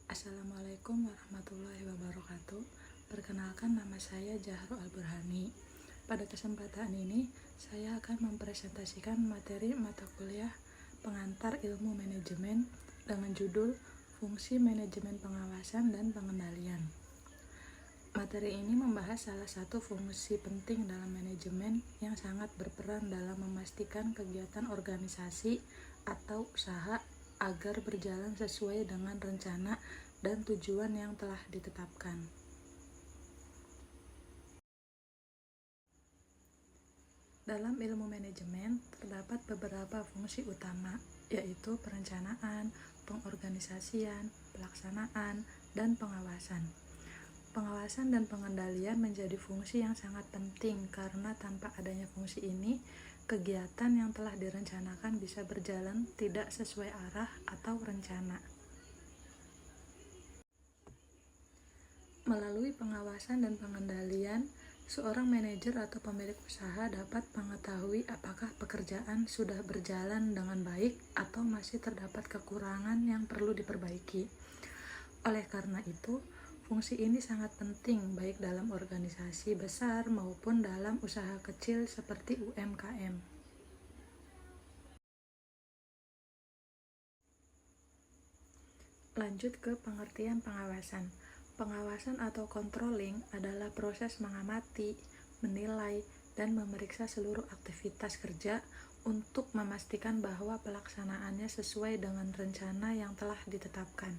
Assalamualaikum warahmatullahi wabarakatuh. Perkenalkan, nama saya Jahro Al-Burhani. Pada kesempatan ini, saya akan mempresentasikan materi mata kuliah pengantar ilmu manajemen dengan judul Fungsi Manajemen Pengawasan dan Pengendalian. Materi ini membahas salah satu fungsi penting dalam manajemen yang sangat berperan dalam memastikan kegiatan organisasi atau usaha agar berjalan sesuai dengan rencana dan tujuan yang telah ditetapkan. Dalam ilmu manajemen terdapat beberapa fungsi utama, yaitu perencanaan, pengorganisasian, pelaksanaan, dan pengawasan. Pengawasan dan pengendalian menjadi fungsi yang sangat penting karena tanpa adanya fungsi ini, kegiatan yang telah direncanakan bisa berjalan tidak sesuai arah atau rencana. Melalui pengawasan dan pengendalian, seorang manajer atau pemilik usaha dapat mengetahui apakah pekerjaan sudah berjalan dengan baik atau masih terdapat kekurangan yang perlu diperbaiki. Oleh karena itu, fungsi ini sangat penting baik dalam organisasi besar maupun dalam usaha kecil seperti UMKM. Lanjut ke pengertian pengawasan. Pengawasan atau controlling adalah proses mengamati, menilai, dan memeriksa seluruh aktivitas kerja untuk memastikan bahwa pelaksanaannya sesuai dengan rencana yang telah ditetapkan.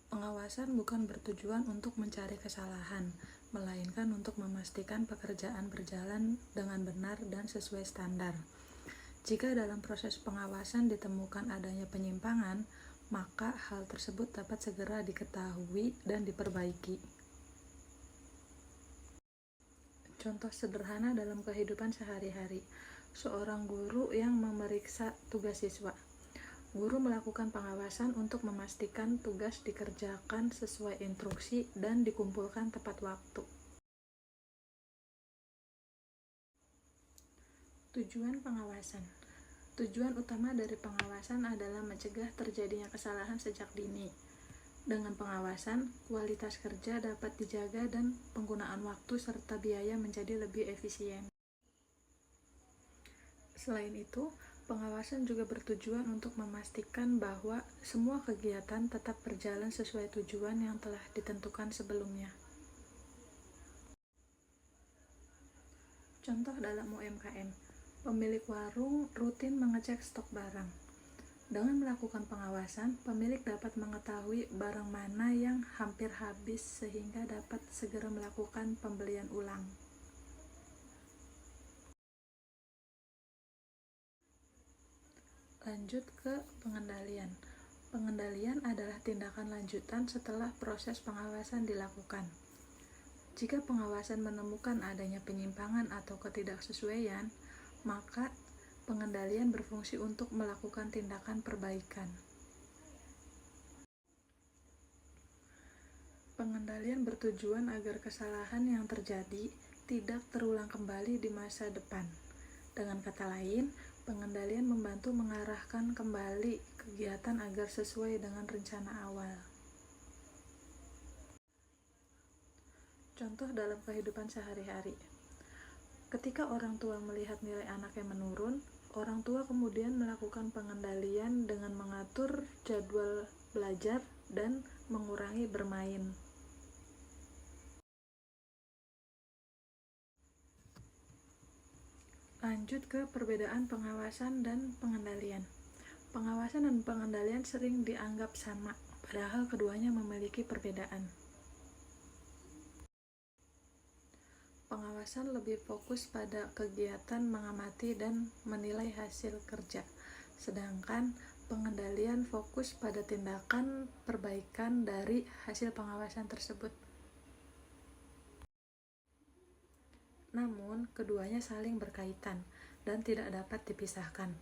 Pengawasan bukan bertujuan untuk mencari kesalahan, melainkan untuk memastikan pekerjaan berjalan dengan benar dan sesuai standar. Jika dalam proses pengawasan ditemukan adanya penyimpangan, maka hal tersebut dapat segera diketahui dan diperbaiki. Contoh sederhana dalam kehidupan sehari-hari, seorang guru yang memeriksa tugas siswa. Guru melakukan pengawasan untuk memastikan tugas dikerjakan sesuai instruksi dan dikumpulkan tepat waktu. Tujuan pengawasan. Tujuan utama dari pengawasan adalah mencegah terjadinya kesalahan sejak dini. Dengan pengawasan, kualitas kerja dapat dijaga dan penggunaan waktu serta biaya menjadi lebih efisien. Selain itu, pengawasan juga bertujuan untuk memastikan bahwa semua kegiatan tetap berjalan sesuai tujuan yang telah ditentukan sebelumnya. Contoh dalam UMKM, pemilik warung rutin mengecek stok barang. Dengan melakukan pengawasan, pemilik dapat mengetahui barang mana yang hampir habis sehingga dapat segera melakukan pembelian ulang. Lanjut ke pengendalian. Pengendalian adalah tindakan lanjutan setelah proses pengawasan dilakukan. Jika pengawasan menemukan adanya penyimpangan atau ketidaksesuaian, maka pengendalian berfungsi untuk melakukan tindakan perbaikan. Pengendalian bertujuan agar kesalahan yang terjadi tidak terulang kembali di masa depan. Dengan kata lain, pengendalian membantu mengarahkan kembali kegiatan agar sesuai dengan rencana awal. Contoh dalam kehidupan sehari-hari. Ketika orang tua melihat nilai anaknya menurun, orang tua kemudian melakukan pengendalian dengan mengatur jadwal belajar dan mengurangi bermain. Lanjut ke perbedaan pengawasan dan pengendalian. Pengawasan dan pengendalian sering dianggap sama, padahal keduanya memiliki perbedaan. Pengawasan lebih fokus pada kegiatan mengamati dan menilai hasil kerja, sedangkan pengendalian fokus pada tindakan perbaikan dari hasil pengawasan tersebut. Namun, keduanya saling berkaitan dan tidak dapat dipisahkan.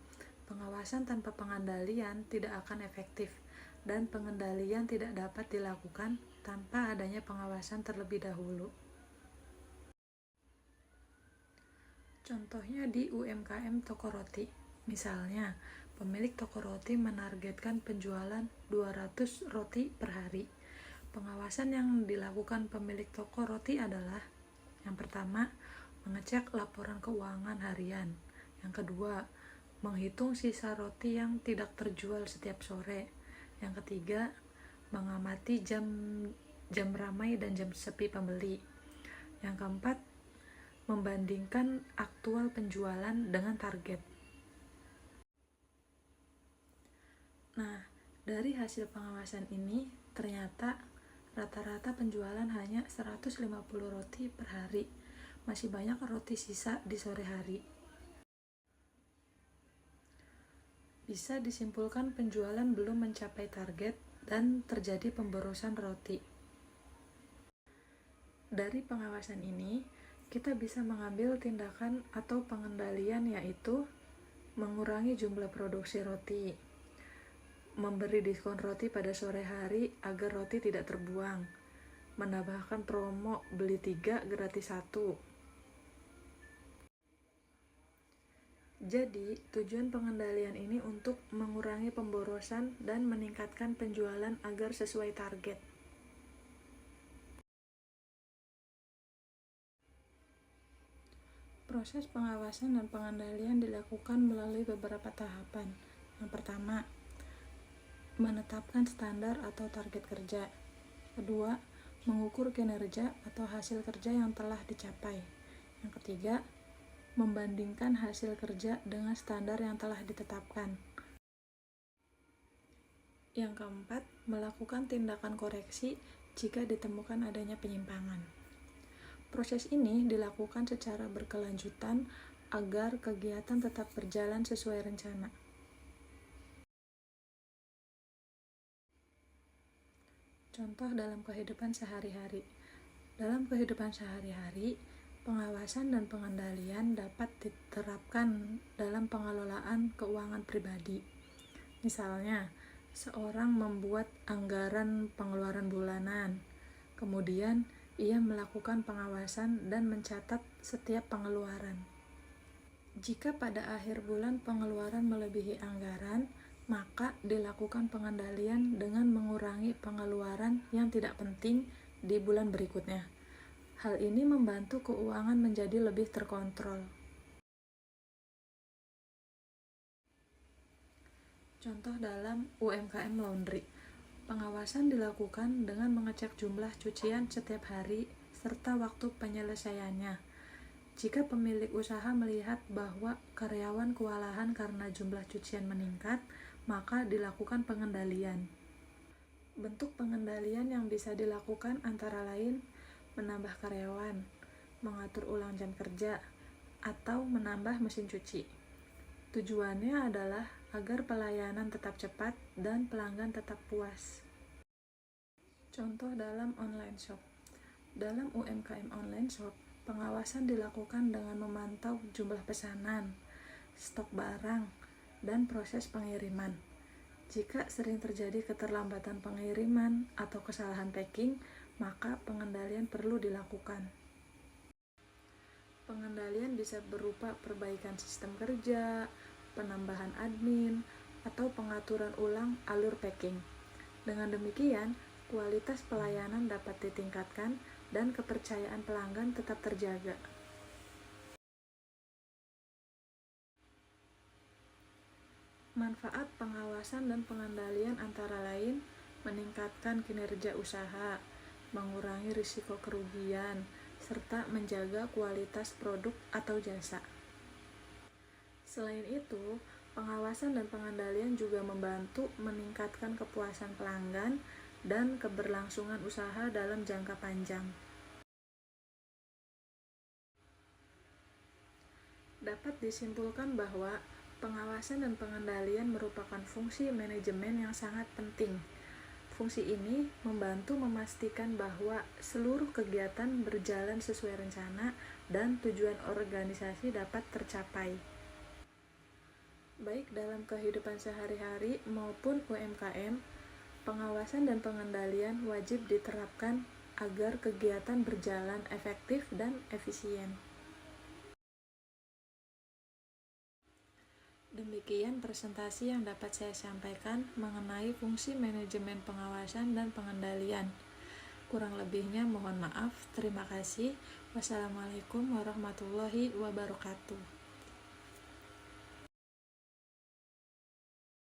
Pengawasan tanpa pengendalian tidak akan efektif, dan pengendalian tidak dapat dilakukan tanpa adanya pengawasan terlebih dahulu. Contohnya di UMKM toko roti. Misalnya, Pemilik toko roti menargetkan penjualan 200 roti per hari. Pengawasan yang dilakukan pemilik toko roti adalah: yang pertama, mengecek laporan keuangan harian. Yang kedua, menghitung sisa roti yang tidak terjual setiap sore. Yang ketiga, mengamati jam ramai dan jam sepi pembeli. Yang keempat, membandingkan aktual penjualan dengan target. Nah, dari hasil pengawasan ini ternyata rata-rata penjualan hanya 150 roti per hari. Masih banyak roti sisa di sore hari. Bisa disimpulkan penjualan belum mencapai target dan terjadi pemborosan roti. Dari pengawasan ini, kita bisa mengambil tindakan atau pengendalian, yaitu mengurangi jumlah produksi roti, memberi diskon roti pada sore hari agar roti tidak terbuang, menambahkan promo beli 3 gratis 1. Jadi, tujuan pengendalian ini untuk mengurangi pemborosan dan meningkatkan penjualan agar sesuai target. Proses pengawasan dan pengendalian dilakukan melalui beberapa tahapan. Yang pertama, menetapkan standar atau target kerja. Kedua, mengukur kinerja atau hasil kerja yang telah dicapai. Yang ketiga, membandingkan hasil kerja dengan standar yang telah ditetapkan. Yang keempat, melakukan tindakan koreksi jika ditemukan adanya penyimpangan. Proses ini dilakukan secara berkelanjutan agar kegiatan tetap berjalan sesuai rencana. Contoh dalam kehidupan sehari-hari. Dalam kehidupan sehari-hari, pengawasan dan pengendalian dapat diterapkan dalam pengelolaan keuangan pribadi. Misalnya, seorang membuat anggaran pengeluaran bulanan, kemudian ia melakukan pengawasan dan mencatat setiap pengeluaran. Jika pada akhir bulan pengeluaran melebihi anggaran, maka dilakukan pengendalian dengan mengurangi pengeluaran yang tidak penting di bulan berikutnya. Hal ini membantu keuangan menjadi lebih terkontrol. Contoh dalam UMKM laundry. Pengawasan dilakukan dengan mengecek jumlah cucian setiap hari serta waktu penyelesaiannya. Jika pemilik usaha melihat bahwa karyawan kewalahan karena jumlah cucian meningkat, maka dilakukan pengendalian. Bentuk pengendalian yang bisa dilakukan antara lain menambah karyawan, mengatur ulang jam kerja, atau menambah mesin cuci. Tujuannya adalah agar pelayanan tetap cepat dan pelanggan tetap puas. Contoh dalam online shop. Dalam UMKM online shop, pengawasan dilakukan dengan memantau jumlah pesanan, stok barang, dan proses pengiriman. Jika sering terjadi keterlambatan pengiriman atau kesalahan packing, maka pengendalian perlu dilakukan. Pengendalian bisa berupa perbaikan sistem kerja, penambahan admin, atau pengaturan ulang alur packing. Dengan demikian, kualitas pelayanan dapat ditingkatkan dan kepercayaan pelanggan tetap terjaga. Manfaat pengawasan dan pengendalian antara lain meningkatkan kinerja usaha, mengurangi risiko kerugian, serta menjaga kualitas produk atau jasa. Selain itu, pengawasan dan pengendalian juga membantu meningkatkan kepuasan pelanggan dan keberlangsungan usaha dalam jangka panjang. Dapat disimpulkan bahwa pengawasan dan pengendalian merupakan fungsi manajemen yang sangat penting. Fungsi ini membantu memastikan bahwa seluruh kegiatan berjalan sesuai rencana dan tujuan organisasi dapat tercapai. Baik dalam kehidupan sehari-hari maupun UMKM, pengawasan dan pengendalian wajib diterapkan agar kegiatan berjalan efektif dan efisien. Demikian presentasi yang dapat saya sampaikan mengenai fungsi manajemen pengawasan dan pengendalian. Kurang lebihnya mohon maaf. Terima kasih. Wassalamualaikum warahmatullahi wabarakatuh.